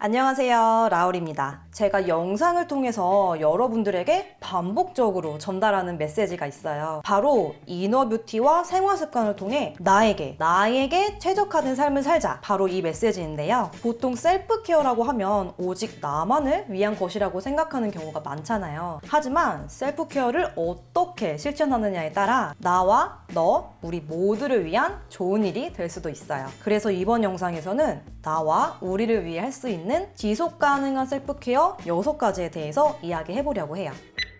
안녕하세요, 라울입니다. 제가 영상을 통해서 여러분들에게 반복적으로 전달하는 메시지가 있어요. 바로 이너뷰티와 생활습관을 통해 나에게 최적화된 삶을 살자, 바로 이 메시지인데요. 보통 셀프케어라고 하면 오직 나만을 위한 것이라고 생각하는 경우가 많잖아요. 하지만 셀프케어를 어떻게 실천하느냐에 따라 나와 너, 우리 모두를 위한 좋은 일이 될 수도 있어요. 그래서 이번 영상에서는 나와 우리를 위해 할 수 있는 지속 가능한 셀프케어 6가지에 대해서 이야기해보려고 해요.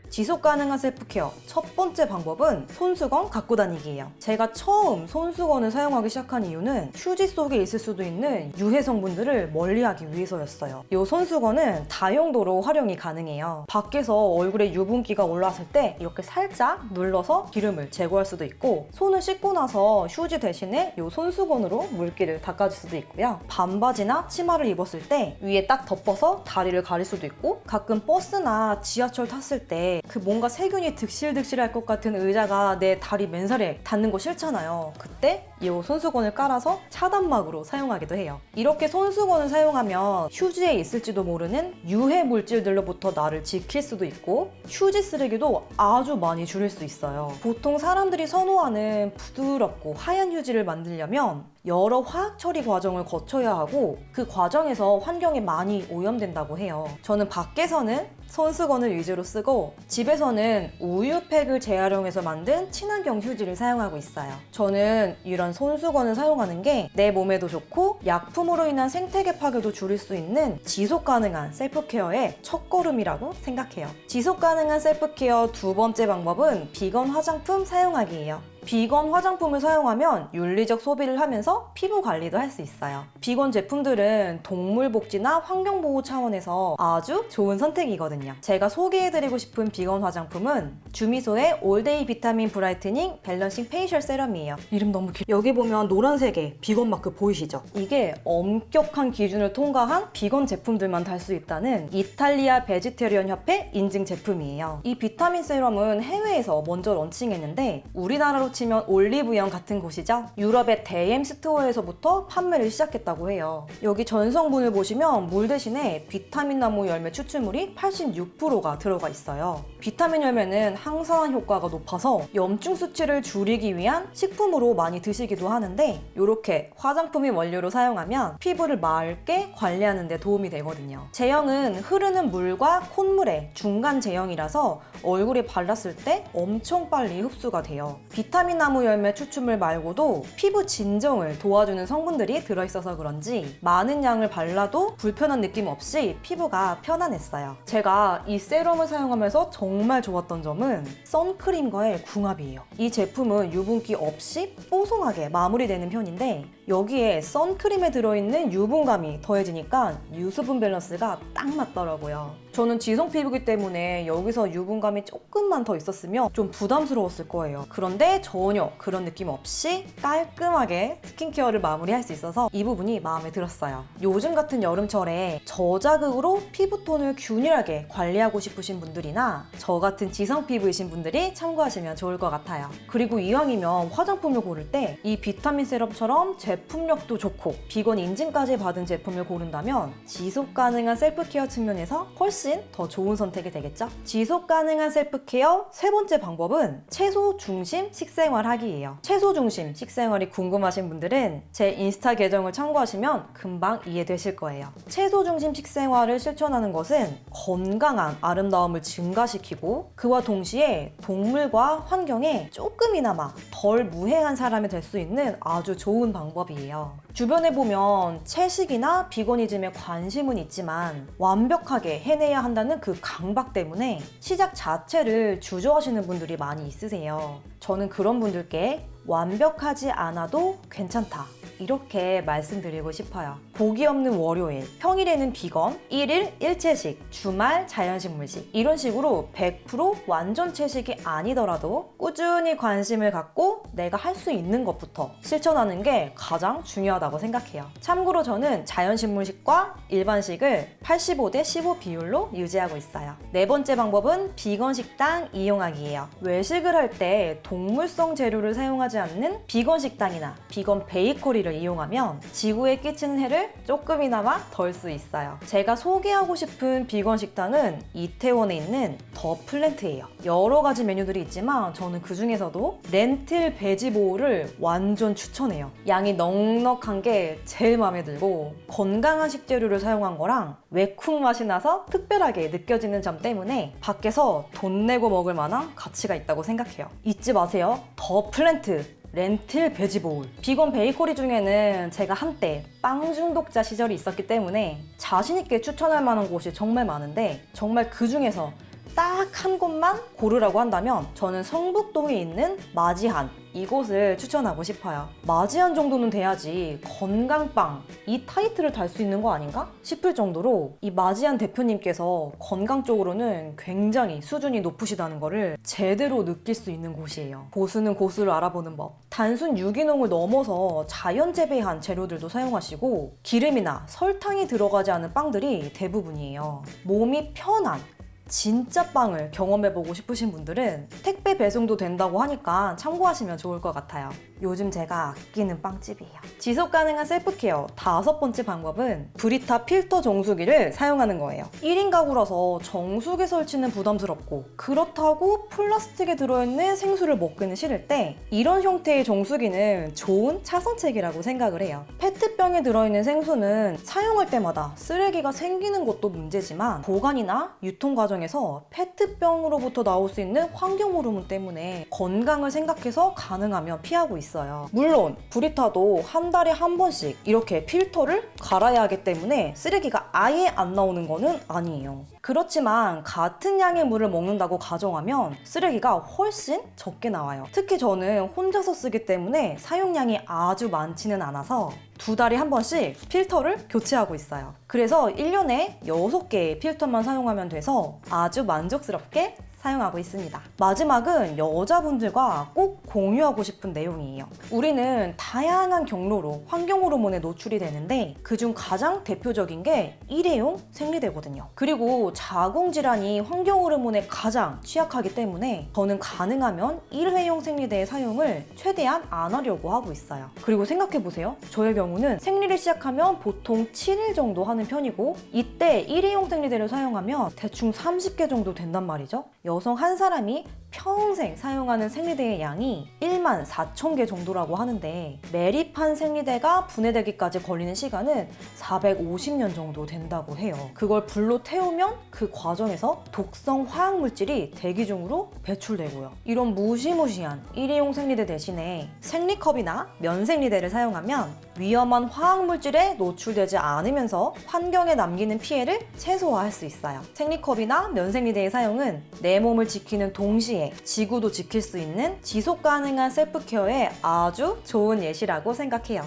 지속 가능한 셀프케어 첫 번째 방법은 손수건 갖고 다니기예요. 제가 처음 손수건을 사용하기 시작한 이유는 휴지 속에 있을 수도 있는 유해 성분들을 멀리하기 위해서였어요. 이 손수건은 다용도로 활용이 가능해요. 밖에서 얼굴에 유분기가 올라왔을 때 이렇게 살짝 눌러서 기름을 제거할 수도 있고, 손을 씻고 나서 휴지 대신에 이 손수건으로 물기를 닦아줄 수도 있고요. 반바지나 치마를 입었을 때 위에 딱 덮어서 다리를 가릴 수도 있고, 가끔 버스나 지하철 탔을 때 그 뭔가 세균이 득실득실할 것 같은 의자가 내 다리 맨살에 닿는 거 싫잖아요. 그때 이 손수건을 깔아서 차단막으로 사용하기도 해요. 이렇게 손수건을 사용하면 휴지에 있을지도 모르는 유해 물질들로부터 나를 지킬 수도 있고, 휴지 쓰레기도 아주 많이 줄일 수 있어요. 보통 사람들이 선호하는 부드럽고 하얀 휴지를 만들려면 여러 화학 처리 과정을 거쳐야 하고, 그 과정에서 환경에 많이 오염된다고 해요. 저는 밖에서는 손수건을 위주로 쓰고 집에서는 우유팩을 재활용해서 만든 친환경 휴지를 사용하고 있어요. 저는 이런 손수건을 사용하는 게 내 몸에도 좋고 약품으로 인한 생태계 파괴도 줄일 수 있는 지속 가능한 셀프케어의 첫걸음이라고 생각해요. 지속 가능한 셀프케어 두 번째 방법은 비건 화장품 사용하기예요. 비건 화장품을 사용하면 윤리적 소비를 하면서 피부 관리도 할 수 있어요. 비건 제품들은 동물 복지나 환경 보호 차원에서 아주 좋은 선택이거든요. 제가 소개해드리고 싶은 비건 화장품은 주미소의 올데이 비타민 브라이트닝 밸런싱 페이셜 세럼이에요. 이름 너무 길어. 여기 보면 노란색의 비건 마크 보이시죠? 이게 엄격한 기준을 통과한 비건 제품들만 달 수 있다는 이탈리아 베지테리언 협회 인증 제품이에요. 이 비타민 세럼은 해외에서 먼저 런칭했는데 우리나라로 치면 올리브영 같은 곳이죠. 유럽의 DM 스토어에서부터 판매를 시작했다고 해요. 여기 전성분을 보시면 물 대신에 비타민 나무 열매 추출물이 86%가 들어가 있어요. 비타민 열매는 항산화 효과가 높아서 염증 수치를 줄이기 위한 식품으로 많이 드시기도 하는데, 이렇게 화장품의 원료로 사용하면 피부를 맑게 관리하는 데 도움이 되거든요. 제형은 흐르는 물과 콧물의 중간 제형이라서 얼굴에 발랐을 때 엄청 빨리 흡수가 돼요. 비타민 나무 열매 추출물 말고도 피부 진정을 도와주는 성분들이 들어있어서 그런지 많은 양을 발라도 불편한 느낌 없이 피부가 편안했어요. 제가 이 세럼을 사용하면서 정말 좋았던 점은 선크림과의 궁합이에요. 이 제품은 유분기 없이 뽀송하게 마무리되는 편인데, 여기에 선크림에 들어있는 유분감이 더해지니까 유수분 밸런스가 딱 맞더라고요. 저는 지성 피부이기 때문에 여기서 유분감이 조금만 더 있었으면 좀 부담스러웠을 거예요. 그런데 전혀 그런 느낌 없이 깔끔하게 스킨케어를 마무리할 수 있어서 이 부분이 마음에 들었어요. 요즘 같은 여름철에 저자극으로 피부톤을 균일하게 관리하고 싶으신 분들이나 저 같은 지성 피부이신 분들이 참고하시면 좋을 것 같아요. 그리고 이왕이면 화장품을 고를 때 이 비타민 세럼처럼 제품력도 좋고 비건 인증까지 받은 제품을 고른다면 지속 가능한 셀프케어 측면에서 훨씬 더 좋은 선택이 되겠죠? 지속 가능한 셀프케어 세 번째 방법은 채소 중심 식생활 하기예요. 채소 중심 식생활이 궁금하신 분들은 제 인스타 계정을 참고하시면 금방 이해되실 거예요. 채소 중심 식생활을 실천하는 것은 건강한 아름다움을 증가시키고, 그와 동시에 동물과 환경에 조금이나마 덜 무해한 사람이 될 수 있는 아주 좋은 방법이에요. 주변에 보면 채식이나 비거니즘에 관심은 있지만 완벽하게 해내야 한다는 그 강박 때문에 시작 자체를 주저하시는 분들이 많이 있으세요. 저는 그런 분들께 완벽하지 않아도 괜찮다, 이렇게 말씀드리고 싶어요. 복이 없는 월요일, 평일에는 비건, 1일 1채식, 주말 자연식물식, 이런 식으로 100% 완전 채식이 아니더라도 꾸준히 관심을 갖고 내가 할 수 있는 것부터 실천하는 게 가장 중요하다고 생각해요. 참고로 저는 자연식물식과 일반식을 85대 15 비율로 유지하고 있어요. 네 번째 방법은 비건 식당 이용하기예요. 외식을 할 때 동물성 재료를 사용하지 않는 비건 식당이나 비건 베이커리를 베이커리를 이용하면 지구에 끼치는 해를 조금이나마 덜 수 있어요. 제가 소개하고 싶은 비건 식당은 이태원에 있는 더 플랜트예요. 여러 가지 메뉴들이 있지만 저는 그 중에서도 렌틸 베지 보울을 완전 추천해요. 양이 넉넉한 게 제일 마음에 들고 건강한 식재료를 사용한 거랑 외국 맛이 나서 특별하게 느껴지는 점 때문에 밖에서 돈 내고 먹을 만한 가치가 있다고 생각해요. 잊지 마세요. 더 플랜트 렌틸 베지 보울. 비건 베이커리 중에는 제가 한때 빵 중독자 시절이 있었기 때문에 자신 있게 추천할 만한 곳이 정말 많은데 정말 그 중에서 딱 한 곳만 고르라고 한다면 저는 성북동에 있는 마지한 이곳을 추천하고 싶어요. 마지한 정도는 돼야지 건강빵 이 타이틀을 달 수 있는 거 아닌가 싶을 정도로 이 마지한 대표님께서 건강 쪽으로는 굉장히 수준이 높으시다는 거를 제대로 느낄 수 있는 곳이에요. 고수는 고수를 알아보는 법. 단순 유기농을 넘어서 자연 재배한 재료들도 사용하시고 기름이나 설탕이 들어가지 않은 빵들이 대부분이에요. 몸이 편한 진짜 빵을 경험해보고 싶으신 분들은 택배 배송도 된다고 하니까 참고하시면 좋을 것 같아요. 요즘 제가 아끼는 빵집이에요. 지속 가능한 셀프케어 5번째 방법은 브리타 필터 정수기를 사용하는 거예요. 1인 가구라서 정수기 설치는 부담스럽고 그렇다고 플라스틱에 들어있는 생수를 먹기는 싫을 때 이런 형태의 정수기는 좋은 차선책이라고 생각을 해요. 페트병에 들어있는 생수는 사용할 때마다 쓰레기가 생기는 것도 문제지만 보관이나 유통 과정에서 페트병으로부터 나올 수 있는 환경 호르몬 때문에 건강을 생각해서 가능하면 피하고 있어요. 물론 브리타도 한 달에 한 번씩 이렇게 필터를 갈아야 하기 때문에 쓰레기가 아예 안 나오는 거는 아니에요. 그렇지만 같은 양의 물을 먹는다고 가정하면 쓰레기가 훨씬 적게 나와요. 특히 저는 혼자서 쓰기 때문에 사용량이 아주 많지는 않아서 2달에 한 번씩 필터를 교체하고 있어요. 그래서 1년에 6개의 필터만 사용하면 돼서 아주 만족스럽게 사용하고 있습니다. 마지막은 여자분들과 꼭 공유하고 싶은 내용이에요. 우리는 다양한 경로로 환경 호르몬에 노출이 되는데 그중 가장 대표적인 게 일회용 생리대거든요. 그리고 자궁질환이 환경 호르몬에 가장 취약하기 때문에 저는 가능하면 일회용 생리대의 사용을 최대한 안 하려고 하고 있어요. 그리고 생각해보세요. 저의 경우는 생리를 시작하면 보통 7일 정도 하는 편이고 이때 일회용 생리대를 사용하면 대충 30개 정도 된단 말이죠. 여성 한 사람이 평생 사용하는 생리대의 양이 14,000개 정도라고 하는데 매립한 생리대가 분해되기까지 걸리는 시간은 450년 정도 된다고 해요. 그걸 불로 태우면 그 과정에서 독성 화학물질이 대기 중으로 배출되고요. 이런 무시무시한 일회용 생리대 대신에 생리컵이나 면생리대를 사용하면 위험한 화학물질에 노출되지 않으면서 환경에 남기는 피해를 최소화할 수 있어요. 생리컵이나 면생리대의 사용은 내 몸을 지키는 동시에 지구도 지킬 수 있는 지속 가능한 셀프케어에 아주 좋은 예시라고 생각해요.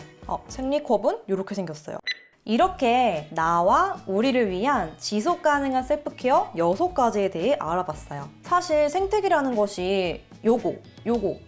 생리컵은 이렇게 생겼어요. 이렇게 나와 우리를 위한 지속 가능한 셀프케어 6가지에 대해 알아봤어요. 사실 생태계라는 것이 요거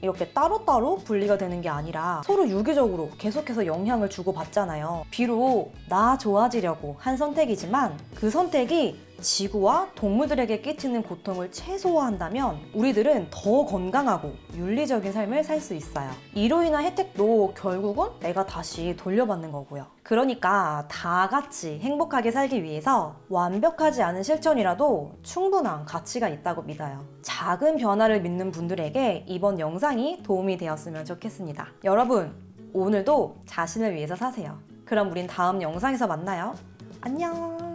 이렇게 따로따로 분리가 되는 게 아니라 서로 유기적으로 계속해서 영향을 주고받잖아요. 비록 나 좋아지려고 한 선택이지만 그 선택이 지구와 동물들에게 끼치는 고통을 최소화한다면 우리들은 더 건강하고 윤리적인 삶을 살 수 있어요. 이로 인한 혜택도 결국은 내가 다시 돌려받는 거고요. 그러니까 다 같이 행복하게 살기 위해서 완벽하지 않은 실천이라도 충분한 가치가 있다고 믿어요. 작은 변화를 믿는 분들에게 이번 영상이 도움이 되었으면 좋겠습니다. 여러분, 오늘도 자신을 위해서 사세요. 그럼 우린 다음 영상에서 만나요. 안녕.